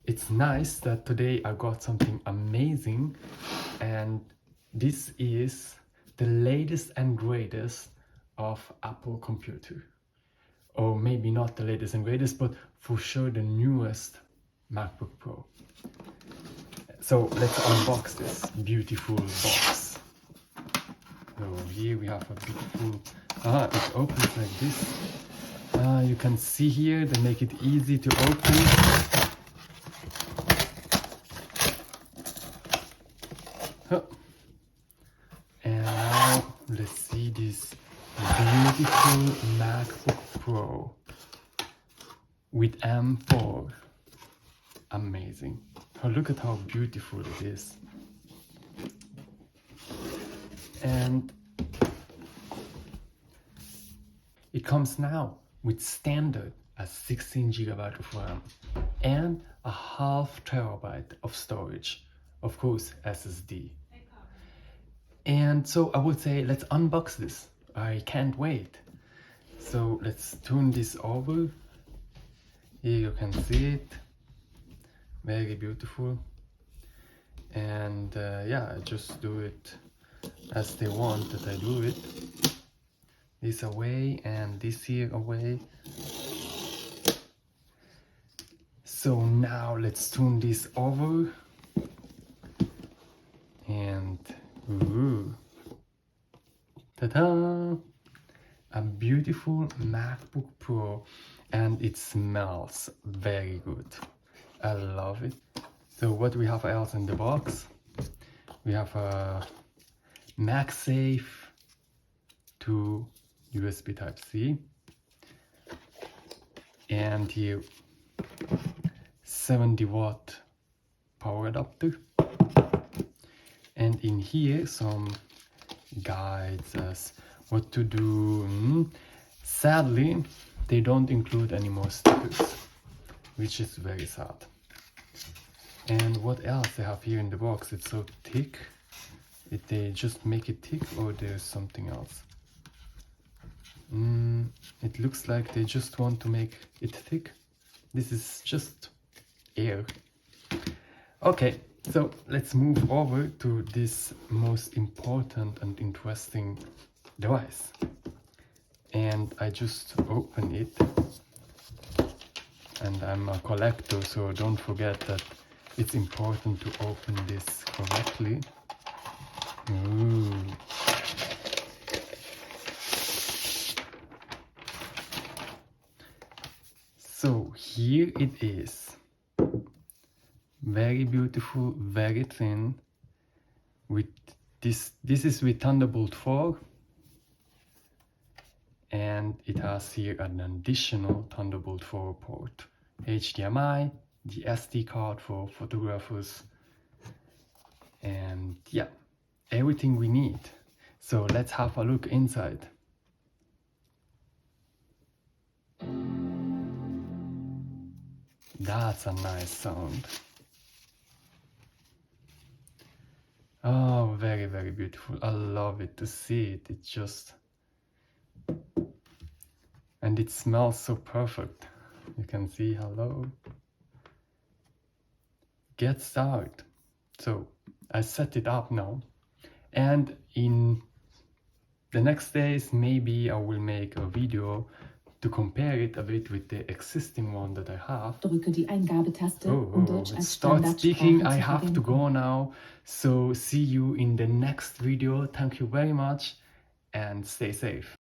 It's nice that today I got something amazing, and this is the latest and greatest of Apple computer. Or maybe not the latest and greatest, but for sure the newest MacBook Pro. So let's unbox this beautiful box. So here we have a beautiful, it opens like this. You can see here, they make it easy to open. And now let's see this beautiful MacBook Pro with M4. Amazing. Oh, look at how beautiful it is. And it comes now with standard a 16 GB of RAM and a half terabyte of storage, of course SSD. And so I would say let's unbox this. I can't wait. So let's turn this over. Here you can see it. Very beautiful. And yeah, I just do it as they want that I do it. This away and this here away. So now let's turn this over. And ooh, ta-da! A beautiful MacBook Pro, and it smells very good. I love it. So what we have else in the box? We have a MagSafe to USB Type-C, and here 70-watt power adapter. And in here some guides us what to do. Sadly, they don't include any more stickers, which is very sad. And what else they have here in the box? It's so thick. They just make it thick, or there's something else? It looks like they just want to make it thick. This is just air. Okay, so let's move over to this most important and interesting device. And I just open it. And I'm a collector, so don't forget that it's important to open this correctly. Ooh. So here it is. Very beautiful, very thin. With this is with Thunderbolt 4. And it has here an additional Thunderbolt 4 port. HDMI, the SD card for photographers, and yeah, everything we need. So let's have a look inside. That's a nice sound. Oh, very, very beautiful. I love it to see it. It's just... and it smells so perfect. You can see, hello. Get started. So I set it up now, and in the next days maybe I will make a video to compare it a bit with the existing one that I have. Drücke die Eingabetaste, Deutsch als start speaking. I Standardsprache have zu to verwenden. go now. So see you in the next video. Thank you very much and stay safe.